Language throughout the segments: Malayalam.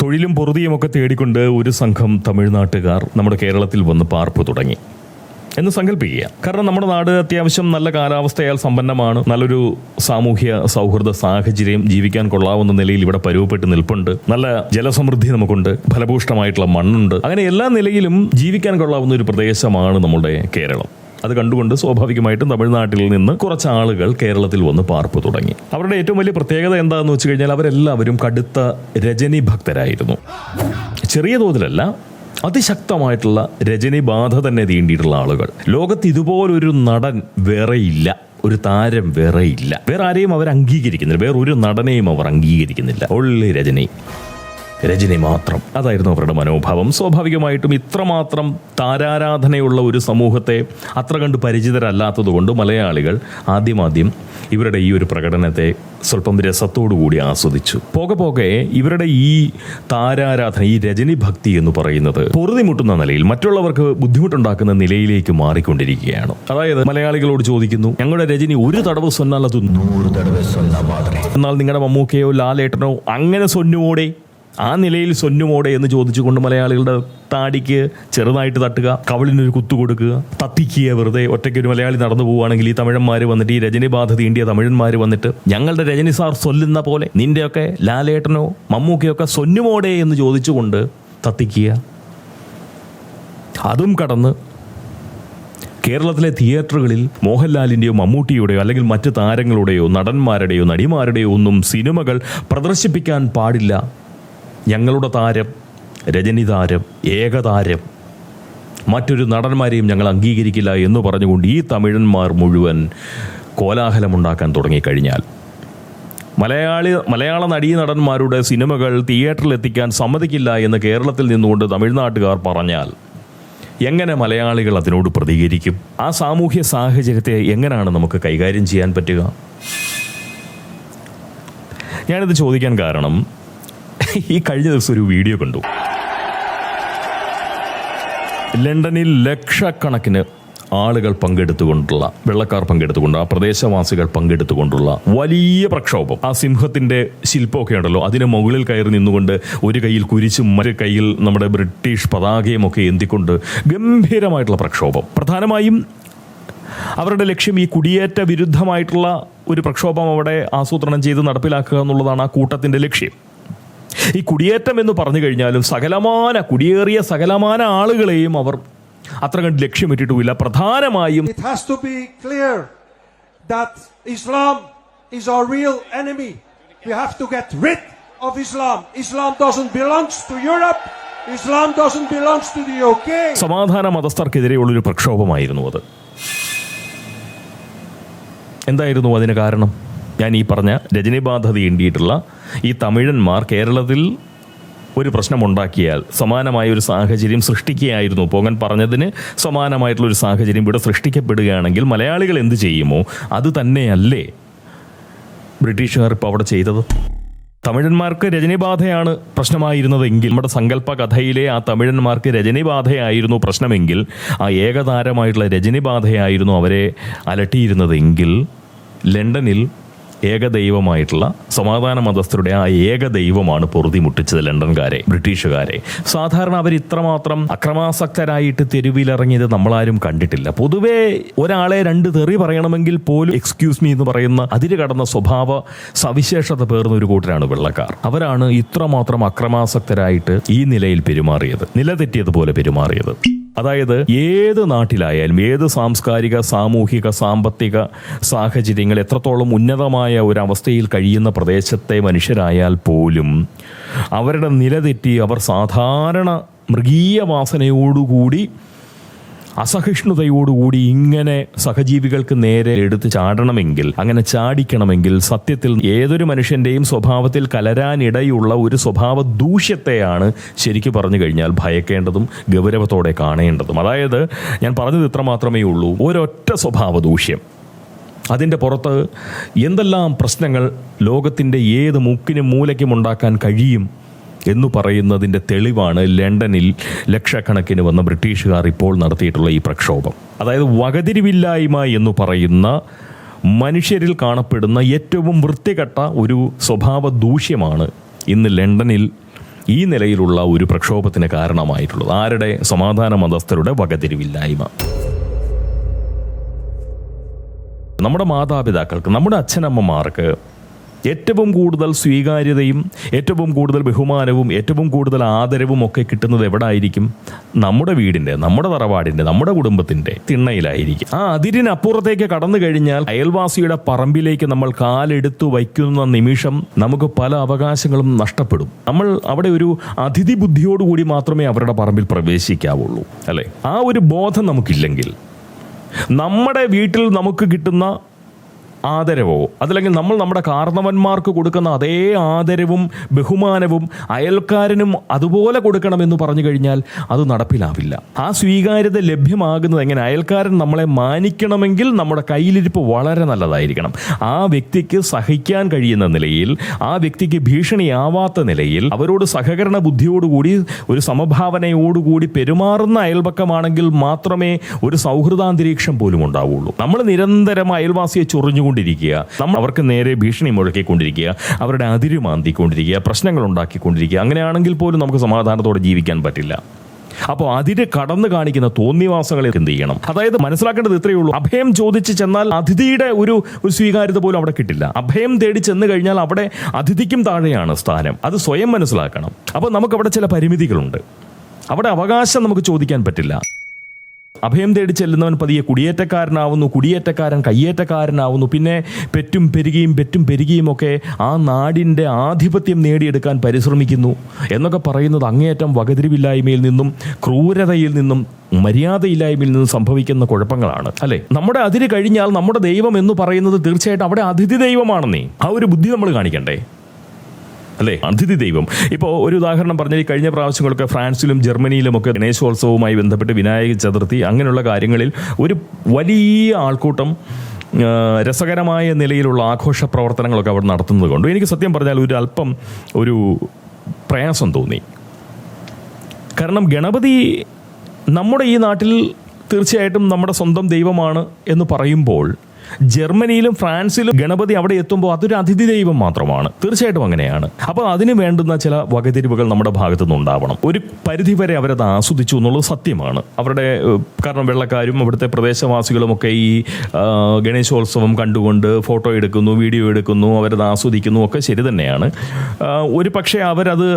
തൊഴിലും പൊറുതിയുമൊക്കെ തേടിക്കൊണ്ട് ഒരു സംഘം തമിഴ്നാട്ടുകാർ നമ്മുടെ കേരളത്തിൽ വന്ന് പാർപ്പ് തുടങ്ങി എന്ന് സങ്കല്പിക്കുക. കാരണം നമ്മുടെ നാട് അത്യാവശ്യം നല്ല കാലാവസ്ഥയാൽ സമ്പന്നമാണ്. നല്ലൊരു സാമൂഹ്യ സൗഹൃദ സാഹചര്യം, ജീവിക്കാൻ കൊള്ളാവുന്ന നിലയിൽ ഇവിടെ പരുവപ്പെട്ട് നിൽപ്പുണ്ട്. നല്ല ജലസമൃദ്ധി നമുക്കുണ്ട്, ഫലഭൂഷ്ടമായിട്ടുള്ള മണ്ണുണ്ട്. അങ്ങനെ എല്ലാ നിലയിലും ജീവിക്കാൻ കൊള്ളാവുന്ന ഒരു പ്രദേശമാണ് നമ്മുടെ കേരളം. അത് കണ്ടുകൊണ്ട് സ്വാഭാവികമായിട്ടും തമിഴ്നാട്ടിൽ നിന്ന് കുറച്ച് ആളുകൾ കേരളത്തിൽ വന്ന് പാർപ്പ് തുടങ്ങി. അവരുടെ ഏറ്റവും വലിയ പ്രത്യേകത എന്താണെന്ന് വെച്ച് കഴിഞ്ഞാൽ അവരെല്ലാവരും കടുത്ത രജനി ഭക്തരായിരുന്നു. ചെറിയ തോതിലല്ല, അതിശക്തമായിട്ടുള്ള രജനി ബാധ തന്നെ തീണ്ടിയിട്ടുള്ള ആളുകൾ. ലോകത്ത് ഇതുപോലൊരു നടൻ വേറെയില്ല, ഒരു താരം വേറെയില്ല. വേറെ ആരെയും അവർ അംഗീകരിക്കുന്നില്ല, വേറൊരു നടനെയും അവർ അംഗീകരിക്കുന്നില്ല. ഓൺലി രജനി മാത്രം. അതായിരുന്നു അവരുടെ മനോഭാവം. സ്വാഭാവികമായിട്ടും ഇത്രമാത്രം താരാരാധനയുള്ള ഒരു സമൂഹത്തെ അത്ര കണ്ട് പരിചിതരല്ലാത്തതുകൊണ്ട് മലയാളികൾ ആദ്യം ഇവരുടെ ഈ ഒരു പ്രകടനത്തെ സ്വല്പം രസത്തോടുകൂടി ആസ്വദിച്ചു. പോകെ ഇവരുടെ ഈ താരാരാധന, ഈ രജനി ഭക്തി എന്ന് പറയുന്നത് പൊറുതിമുട്ടുന്ന നിലയിൽ, മറ്റുള്ളവർക്ക് ബുദ്ധിമുട്ടുണ്ടാക്കുന്ന നിലയിലേക്ക് മാറിക്കൊണ്ടിരിക്കുകയാണ്. അതായത് മലയാളികളോട് ചോദിക്കുന്നു, ഞങ്ങളുടെ രജനി ഒരു തടവ് സൊന്നാൽ അത് 100 തടവ് സൊന്ന മാതിരി, എന്നാൽ നിങ്ങളുടെ മമ്മൂക്കയോ ലാലേട്ടനോ അങ്ങനെ സൊന്നുമോടെ, ആ നിലയിൽ സൊന്നുമോടെ എന്ന് ചോദിച്ചുകൊണ്ട് മലയാളികളുടെ താടിക്ക് ചെറുതായിട്ട് തട്ടുക, കവിളിനൊരു കുത്തു കൊടുക്കുക, തത്തിക്കുക. വെറുതെ ഒറ്റയ്ക്ക് ഒരു മലയാളി നടന്നു പോവുകയാണെങ്കിൽ ഈ തമിഴന്മാർ വന്നിട്ട്, ഈ രജനി ബാധ തീണ്ടിയ തമിഴന്മാർ വന്നിട്ട്, ഞങ്ങളുടെ രജനി സാർ സൊല്ലുന്ന പോലെ നിന്റെയൊക്കെ ലാലേട്ടനോ മമ്മൂക്കയൊക്കെ സൊന്നുമോടെ എന്ന് ചോദിച്ചുകൊണ്ട് തത്തിക്കുക. അതും കടന്ന് കേരളത്തിലെ തിയേറ്ററുകളിൽ മോഹൻലാലിൻ്റെയോ മമ്മൂട്ടിയുടെയോ അല്ലെങ്കിൽ മറ്റ് താരങ്ങളുടെയോ നടന്മാരുടെയോ നടിമാരുടെയോ ഒന്നും സിനിമകൾ പ്രദർശിപ്പിക്കാൻ പാടില്ല. ഞങ്ങളുടെ താരം, രജനി താരം, ഏകതാരം, മറ്റൊരു നടന്മാരെയും ഞങ്ങൾ അംഗീകരിക്കില്ല എന്ന് പറഞ്ഞുകൊണ്ട് ഈ തമിഴന്മാർ മുഴുവൻ കോലാഹലമുണ്ടാക്കാൻ തുടങ്ങിക്കഴിഞ്ഞാൽ, മലയാള നടീ നടന്മാരുടെ സിനിമകൾ തിയേറ്ററിൽ എത്തിക്കാൻ സമ്മതിക്കില്ല എന്ന് കേരളത്തിൽ നിന്നുകൊണ്ട് തമിഴ്നാട്ടുകാർ പറഞ്ഞാൽ എങ്ങനെ മലയാളികൾ അതിനോട് പ്രതികരിക്കും? ആ സാമൂഹ്യ സാഹചര്യത്തെ എങ്ങനെയാണ് നമുക്ക് കൈകാര്യം ചെയ്യാൻ പറ്റുക? ഞാനിത് ചോദിക്കാൻ കാരണം, ഈ കഴിഞ്ഞ ദിവസം ഒരു വീഡിയോ കണ്ടു. ലണ്ടനിൽ ലക്ഷക്കണക്കിന് ആളുകൾ പങ്കെടുത്തുകൊണ്ടുള്ള, വെള്ളക്കാർ പങ്കെടുത്തുകൊണ്ട്, ആ പ്രദേശവാസികൾ പങ്കെടുത്തുകൊണ്ടുള്ള വലിയ പ്രക്ഷോഭം. ആ സിംഹത്തിന്റെ ശില്പമൊക്കെ ഉണ്ടല്ലോ, അതിന് മുകളിൽ കയറി നിന്നുകൊണ്ട് ഒരു കയ്യിൽ കുരിശും മറ്റു കയ്യിൽ നമ്മുടെ ബ്രിട്ടീഷ് പതാകയും ഒക്കെ എന്തിക്കൊണ്ട് ഗംഭീരമായിട്ടുള്ള പ്രക്ഷോഭം. പ്രധാനമായും അവരുടെ ലക്ഷ്യം ഈ കുടിയേറ്റ വിരുദ്ധമായിട്ടുള്ള ഒരു പ്രക്ഷോഭം അവിടെ ആസൂത്രണം ചെയ്ത് നടപ്പിലാക്കുക എന്നുള്ളതാണ് ആ കൂട്ടത്തിന്റെ ലക്ഷ്യം. ഈ കുടിയേറ്റം എന്ന് പറഞ്ഞു കഴിഞ്ഞാലും കുടിയേറിയ സകലമാന ആളുകളെയും അവർ അത്ര കണ്ട് ലക്ഷ്യമിട്ടിട്ടുമില്ല. പ്രധാനമായും It has to be clear that Islam is our real enemy. We have to get rid of Islam. Islam doesn't belong to Europe. Islam doesn't belong to the UK. സമാധാന മതസ്ഥർക്കെതിരെയുള്ളൊരു പ്രക്ഷോഭമായിരുന്നു അത്. എന്തായിരുന്നു അതിന് കാരണം? ഞാൻ ഈ പറഞ്ഞ രജനി ബാധ തീണ്ടിയിട്ടുള്ള ഈ തമിഴന്മാർ കേരളത്തിൽ ഒരു പ്രശ്നമുണ്ടാക്കിയാൽ സമാനമായ ഒരു സാഹചര്യം സൃഷ്ടിക്കുകയായിരുന്നു. പോകാൻ പറഞ്ഞതിന് സമാനമായിട്ടുള്ളൊരു സാഹചര്യം ഇവിടെ സൃഷ്ടിക്കപ്പെടുകയാണെങ്കിൽ മലയാളികൾ എന്ത് ചെയ്യുമോ അത് തന്നെയല്ലേ ബ്രിട്ടീഷുകാർ ഇപ്പോൾ അവിടെ ചെയ്തത്? തമിഴന്മാർക്ക് രജനിബാധയാണ് പ്രശ്നമായിരുന്നതെങ്കിൽ, നമ്മുടെ സങ്കല്പ കഥയിലെ ആ തമിഴന്മാർക്ക് രജനിബാധയായിരുന്നു പ്രശ്നമെങ്കിൽ, ആ ഏകതാരമായിട്ടുള്ള രജനിബാധയായിരുന്നു അവരെ അലട്ടിയിരുന്നതെങ്കിൽ, ലണ്ടനിൽ ഏകദൈവമായിട്ടുള്ള സമാധാന മതസ്ഥരുടെ ആ ഏകദൈവമാണ് പൊറുതിമുട്ടിച്ചത് ലണ്ടൻകാരെ, ബ്രിട്ടീഷുകാരെ. സാധാരണ അവർ ഇത്രമാത്രം അക്രമാസക്തരായിട്ട് തെരുവിലിറങ്ങിയത് നമ്മളാരും കണ്ടിട്ടില്ല. പൊതുവേ ഒരാളെ 2 തെറി പറയണമെങ്കിൽ പോലും എക്സ്ക്യൂസ് മീ എന്ന് പറയുന്ന അതിര് കടന്ന സ്വഭാവ സവിശേഷത പേർന്ന ഒരു കൂട്ടരാണ് വെള്ളക്കാർ. അവരാണ് ഇത്രമാത്രം അക്രമാസക്തരായിട്ട് ഈ നിലയിൽ പെരുമാറിയത്, നിലതെറ്റിയതുപോലെ പെരുമാറിയത്. അതായത് ഏത് നാട്ടിലായാലും, ഏത് സാംസ്കാരിക, സാമൂഹിക, സാമ്പത്തിക സാഹചര്യങ്ങൾ എത്രത്തോളം ഉന്നതമായ ഒരവസ്ഥയിൽ കഴിയുന്ന പ്രദേശത്തെ മനുഷ്യരായാൽ പോലും അവരുടെ നിലതെറ്റി അവർ സാധാരണ മൃഗീയ വാസനയോടുകൂടി, അസഹിഷ്ണുതയോടുകൂടി ഇങ്ങനെ സഹജീവികൾക്ക് നേരെ എടുത്ത് ചാടണമെങ്കിൽ, അങ്ങനെ ചാടിക്കണമെങ്കിൽ സത്യത്തിൽ ഏതൊരു മനുഷ്യൻ്റെയും സ്വഭാവത്തിൽ കലരാനിടയുള്ള ഒരു സ്വഭാവ ദൂഷ്യത്തെയാണ് ശരിക്കും പറഞ്ഞു കഴിഞ്ഞാൽ ഭയക്കേണ്ടതും ഗൗരവത്തോടെ കാണേണ്ടതും. അതായത് ഞാൻ പറഞ്ഞത് ഇത്ര മാത്രമേ ഉള്ളൂ, ഒരൊറ്റ സ്വഭാവ ദൂഷ്യം, അതിൻ്റെ പുറത്ത് എന്തെല്ലാം പ്രശ്നങ്ങൾ ലോകത്തിൻ്റെ ഏത് മുക്കിനും മൂലയ്ക്കും ഉണ്ടാക്കാൻ കഴിയും എന്നു പറയുന്നതിൻ്റെ തെളിവാണ് ലണ്ടനിൽ ലക്ഷക്കണക്കിന് വന്ന ബ്രിട്ടീഷുകാർ ഇപ്പോൾ നടത്തിയിട്ടുള്ള ഈ പ്രക്ഷോഭം. അതായത് വകതിരിവില്ലായ്മ എന്ന് പറയുന്ന മനുഷ്യരിൽ കാണപ്പെടുന്ന ഏറ്റവും വൃത്തികെട്ട ഒരു സ്വഭാവ ദൂഷ്യമാണ് ഇന്ന് ലണ്ടനിൽ ഈ നിലയിലുള്ള ഒരു പ്രക്ഷോഭത്തിന് കാരണമായിട്ടുള്ളത്. ആരുടെ? സമാധാന മതസ്ഥരുടെ വകതിരിവില്ലായ്മ. നമ്മുടെ മാതാപിതാക്കൾക്ക്, നമ്മുടെ അച്ഛനമ്മമാർക്ക് ഏറ്റവും കൂടുതൽ സ്വീകാര്യതയും ഏറ്റവും കൂടുതൽ ബഹുമാനവും ഏറ്റവും കൂടുതൽ ആദരവും ഒക്കെ കിട്ടുന്നത് എവിടായിരിക്കും? നമ്മുടെ വീടിൻ്റെ, നമ്മുടെ തറവാടിൻ്റെ, നമ്മുടെ കുടുംബത്തിൻ്റെ തിണ്ണയിലായിരിക്കും. ആ അതിരിനപ്പുറത്തേക്ക് കടന്നു കഴിഞ്ഞാൽ അയൽവാസിയുടെ പറമ്പിലേക്ക് നമ്മൾ കാലെടുത്തു വയ്ക്കുന്ന നിമിഷം നമുക്ക് പല അവകാശങ്ങളും നഷ്ടപ്പെടും. നമ്മൾ അവിടെ ഒരു അതിഥി ബുദ്ധിയോടുകൂടി മാത്രമേ അവരുടെ പറമ്പിൽ പ്രവേശിക്കാവുള്ളൂ, അല്ലേ? ആ ഒരു ബോധം നമുക്കില്ലെങ്കിൽ നമ്മുടെ വീട്ടിൽ നമുക്ക് കിട്ടുന്ന ആദരവോ അതല്ലെങ്കിൽ നമ്മൾ നമ്മുടെ കാരണവന്മാർക്ക് കൊടുക്കുന്ന അതേ ആദരവും ബഹുമാനവും അയൽക്കാരനും അതുപോലെ കൊടുക്കണമെന്ന് പറഞ്ഞു കഴിഞ്ഞാൽ അത് നടപ്പിലാവില്ല. ആ സ്വീകാര്യത ലഭ്യമാകുന്നത് എങ്ങനെ? അയൽക്കാരൻ നമ്മളെ മാനിക്കണമെങ്കിൽ നമ്മുടെ കയ്യിലിരിപ്പ് വളരെ നല്ലതായിരിക്കണം. ആ വ്യക്തിക്ക് സഹിക്കാൻ കഴിയുന്ന നിലയിൽ, ആ വ്യക്തിക്ക് ഭീഷണിയാവാത്ത നിലയിൽ, അവരോട് സഹകരണ ബുദ്ധിയോടുകൂടി ഒരു സമഭാവനയോടുകൂടി പെരുമാറുന്ന അയൽപക്കമാണെങ്കിൽ മാത്രമേ ഒരു സൗഹൃദാന്തരീക്ഷം പോലും ഉണ്ടാവുള്ളൂ. നമ്മൾ നിരന്തരം അയൽവാസിയെ ചൊറിഞ്ഞു നമ്മൾ അവർക്ക് നേരെ ഭീഷണി മുഴക്കിക്കൊണ്ടിരിക്കുക, അവരുടെ അതിര് മാന്തിക്കൊണ്ടിരിക്കുക, പ്രശ്നങ്ങൾ ഉണ്ടാക്കിക്കൊണ്ടിരിക്കുക. അങ്ങനെയാണെങ്കിൽ പോലും നമുക്ക് സമാധാനത്തോടെ ജീവിക്കാൻ പറ്റില്ല. അപ്പോൾ അതിര് കടന്നു കാണിക്കുന്ന തോന്നിവാസങ്ങളെ എന്ത് ചെയ്യണം? അതായത് മനസ്സിലാക്കേണ്ടത് ഇത്രയേ ഉള്ളൂ. അഭയം ചോദിച്ച് ചെന്നാൽ അതിഥിയുടെ ഒരു സ്വീകാര്യത പോലും അവിടെ കിട്ടില്ല. അഭയം തേടി ചെന്ന് കഴിഞ്ഞാൽ അവിടെ അതിഥിക്കും താഴെയാണ് സ്ഥാനം. അത് സ്വയം മനസ്സിലാക്കണം. അപ്പോൾ നമുക്കവിടെ ചില പരിമിതികളുണ്ട്. അവിടെ അവകാശം നമുക്ക് ചോദിക്കാൻ പറ്റില്ല. അഭയം തേടി ചെല്ലുന്നവൻ പതിയെ കുടിയേറ്റക്കാരനാവുന്നു, കുടിയേറ്റക്കാരൻ കയ്യേറ്റക്കാരനാവുന്നു. പിന്നെ പെറ്റും പെരുകിയും ഒക്കെ ആ നാടിൻ്റെ ആധിപത്യം നേടിയെടുക്കാൻ പരിശ്രമിക്കുന്നു എന്നൊക്കെ പറയുന്നത് അങ്ങേയറ്റം വകതിരിവില്ലായ്മയിൽ നിന്നും ക്രൂരതയിൽ നിന്നും മര്യാദയില്ലായ്മയിൽ നിന്നും സംഭവിക്കുന്ന കുഴപ്പങ്ങളാണ്, അല്ലേ? നമ്മുടെ അതിര് കഴിഞ്ഞാൽ നമ്മുടെ ദൈവം എന്ന് പറയുന്നത് തീർച്ചയായിട്ടും അവിടെ അതിഥി ദൈവമാണെന്നേ. ആ ഒരു ബുദ്ധി നമ്മൾ കാണിക്കണ്ടേ, അല്ലേ? അതിഥി ദൈവം. ഇപ്പോൾ ഒരു ഉദാഹരണം പറഞ്ഞാൽ, ഈ കഴിഞ്ഞ പ്രാവശ്യങ്ങളൊക്കെ ഫ്രാൻസിലും ജർമ്മനിയിലുമൊക്കെ ഗണേശോത്സവവുമായി ബന്ധപ്പെട്ട് വിനായക ചതുർത്ഥി അങ്ങനെയുള്ള കാര്യങ്ങളിൽ ഒരു വലിയ ആൾക്കൂട്ടം രസകരമായ നിലയിലുള്ള ആഘോഷ പ്രവർത്തനങ്ങളൊക്കെ അവിടെ നടത്തുന്നത് കൊണ്ട് എനിക്ക് സത്യം പറഞ്ഞാൽ അല്പം ഒരു പ്രയാസം തോന്നി. കാരണം ഗണപതി നമ്മുടെ ഈ നാട്ടിൽ തീർച്ചയായിട്ടും നമ്മുടെ സ്വന്തം ദൈവമാണ് എന്ന് പറയുമ്പോൾ, ജർമ്മനിയിലും ഫ്രാൻസിലും ഗണപതി അവിടെ എത്തുമ്പോൾ അതൊരു അതിഥി ദൈവം മാത്രമാണ്. തീർച്ചയായിട്ടും അങ്ങനെയാണ്. അപ്പോൾ അതിന് വേണ്ടുന്ന ചില വകതിരിവുകൾ നമ്മുടെ ഭാഗത്തു നിന്നുണ്ടാവണം. ഒരു പരിധിവരെ അവരത് ആസ്വദിച്ചു എന്നുള്ളത് സത്യമാണ്. അവരുടെ കാരണം വെള്ളക്കാരും അവിടുത്തെ പ്രദേശവാസികളുമൊക്കെ ഈ ഗണേശോത്സവം കണ്ടുകൊണ്ട് ഫോട്ടോ എടുക്കുന്നു, വീഡിയോ എടുക്കുന്നു, അവരത് ആസ്വദിക്കുന്നു, ഒക്കെ ശരി തന്നെയാണ്. ഒരു പക്ഷേ അവരത്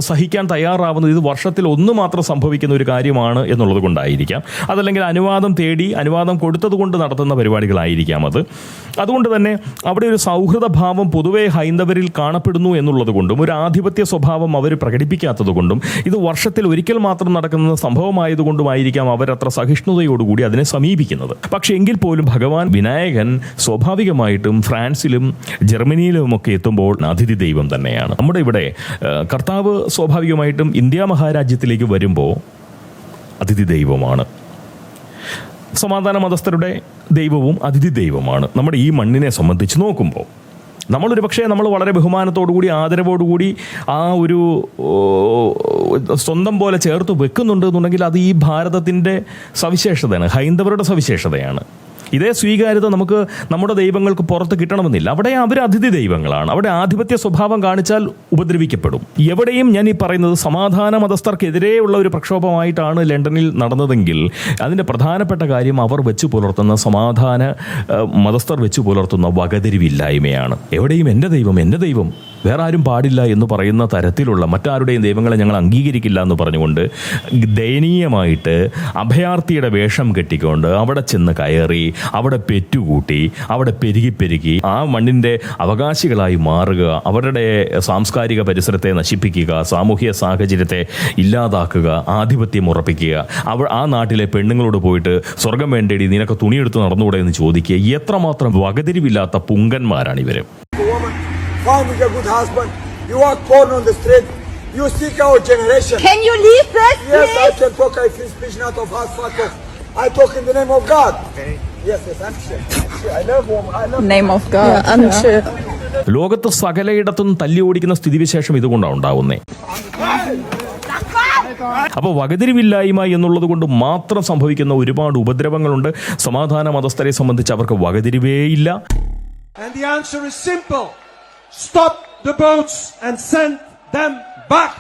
സഹിക്കാൻ തയ്യാറാവുന്നത് ഇത് വർഷത്തിൽ ഒന്ന് മാത്രം സംഭവിക്കുന്ന ഒരു കാര്യമാണ് എന്നുള്ളത് കൊണ്ടായിരിക്കാം. അതല്ലെങ്കിൽ അനുവാദം കൊടുത്തത് കൊണ്ട് നടത്തുന്ന പരിപാടികളായിരിക്കാം അത്. അതുകൊണ്ട് തന്നെ അവിടെ ഒരു സൗഹൃദ ഭാവം പൊതുവെ ഹൈന്ദവരിൽ കാണപ്പെടുന്നു എന്നുള്ളത് കൊണ്ടും ഒരു ആധിപത്യ സ്വഭാവം അവർ പ്രകടിപ്പിക്കാത്തത് കൊണ്ടും ഇത് വർഷത്തിൽ ഒരിക്കൽ മാത്രം നടക്കുന്ന സംഭവമായതുകൊണ്ടുമായിരിക്കാം അവരത്ര സഹിഷ്ണുതയോടുകൂടി അതിനെ സമീപിക്കുന്നത്. പക്ഷേ എങ്കിൽ പോലും ഭഗവാൻ വിനായകൻ സ്വാഭാവികമായിട്ടും ഫ്രാൻസിലും ജർമ്മനിയിലുമൊക്കെ എത്തുമ്പോൾ അതിഥി ദൈവം തന്നെയാണ്. നമ്മുടെ ഇവിടെ കർത്താവ് സ്വാഭാവികമായിട്ടും ഇന്ത്യ മഹാരാജ്യത്തിലേക്ക് വരുമ്പോൾ അതിഥി ദൈവമാണ്. സമാധാന മതസ്ഥരുടെ ദൈവവും അതിഥി ദൈവമാണ്. നമ്മുടെ ഈ മണ്ണിനെ സംബന്ധിച്ച് നോക്കുമ്പോൾ നമ്മൾ വളരെ ബഹുമാനത്തോടുകൂടി ആദരവോടുകൂടി ആ ഒരു സ്വന്തം പോലെ ചേർത്ത് വെക്കുന്നുണ്ട് എന്നുണ്ടെങ്കിൽ അത് ഈ ഭാരതത്തിൻ്റെ സവിശേഷതയാണ്, ഹൈന്ദവരുടെ സവിശേഷതയാണ്. ഇതേ സ്വീകാര്യത നമുക്ക് നമ്മുടെ ദൈവങ്ങൾക്ക് പുറത്ത് കിട്ടണമെന്നില്ല. അവിടെ അവർ അതിഥി ദൈവങ്ങളാണ്. അവിടെ ആധിപത്യ സ്വഭാവം കാണിച്ചാൽ ഉപദ്രവിക്കപ്പെടും. എവിടെയും ഞാൻ ഈ പറയുന്നത് സമാധാന മതസ്ഥർക്കെതിരെയുള്ള ഒരു പ്രക്ഷോഭമായിട്ടാണ് ലണ്ടനിൽ നടന്നതെങ്കിൽ അതിൻ്റെ പ്രധാനപ്പെട്ട കാര്യം അവർ വെച്ച് പുലർത്തുന്ന മതസ്ഥർ വെച്ച് പുലർത്തുന്ന വകതിരിവില്ലായ്മയാണ്. എവിടെയും എൻ്റെ ദൈവം വേറെ ആരും പാടില്ല എന്ന് പറയുന്ന തരത്തിലുള്ള മറ്റാരുടെയും ദൈവങ്ങളെ ഞങ്ങൾ അംഗീകരിക്കില്ല എന്ന് പറഞ്ഞുകൊണ്ട് ദയനീയമായിട്ട് അഭയാർത്ഥിയുടെ വേഷം കെട്ടിക്കൊണ്ട് അവിടെ ചെന്ന് കയറി, അവിടെ പെറ്റുകൂട്ടി, അവിടെ പെരുകി ആ മണ്ണിൻ്റെ അവകാശികളായി മാറുക, അവരുടെ സാംസ്കാരിക പരിസരത്തെ നശിപ്പിക്കുക, സാമൂഹ്യ സാഹചര്യത്തെ ഇല്ലാതാക്കുക, ആധിപത്യം ഉറപ്പിക്കുക, ആ നാട്ടിലെ പെണ്ണുങ്ങളോട് പോയിട്ട് സ്വർഗം വേണ്ടേടി നിനക്ക് തുണിയെടുത്ത് നടന്നുകൂടെ എന്ന് ചോദിക്കുക. എത്രമാത്രം വകതിരിവില്ലാത്ത പുങ്കന്മാരാണ് ഇവർ. Finding a good husband, you walk porn on the street, you seek our generation. Can you leave this, please? Yes, I can talk, I free speech, not of us, fuck off. I talk in the name of God. Okay. Yes, I'm sure. I love him, I love name of God. Yeah, I'm sure. ലോകത്ത് സകലയിടത്തും തല്ലി ഓടിക്കുന്ന സ്ഥിതിവിശേഷം ഇതുകൊണ്ടാണ് ഉണ്ടാവുന്നേ. അപ്പോൾ വകതിരിവില്ലായ്മ എന്നുള്ളത് കൊണ്ട് മാത്രം സംഭവിക്കുന്ന ഒരുപാട് ഉപദ്രവങ്ങളുണ്ട്. സമാധാന മതസ്ഥരെ സംബന്ധിച്ച് അവർക്ക് വകതിരിവേയില്ല. And the answer is simple. Stop the boats and send them back.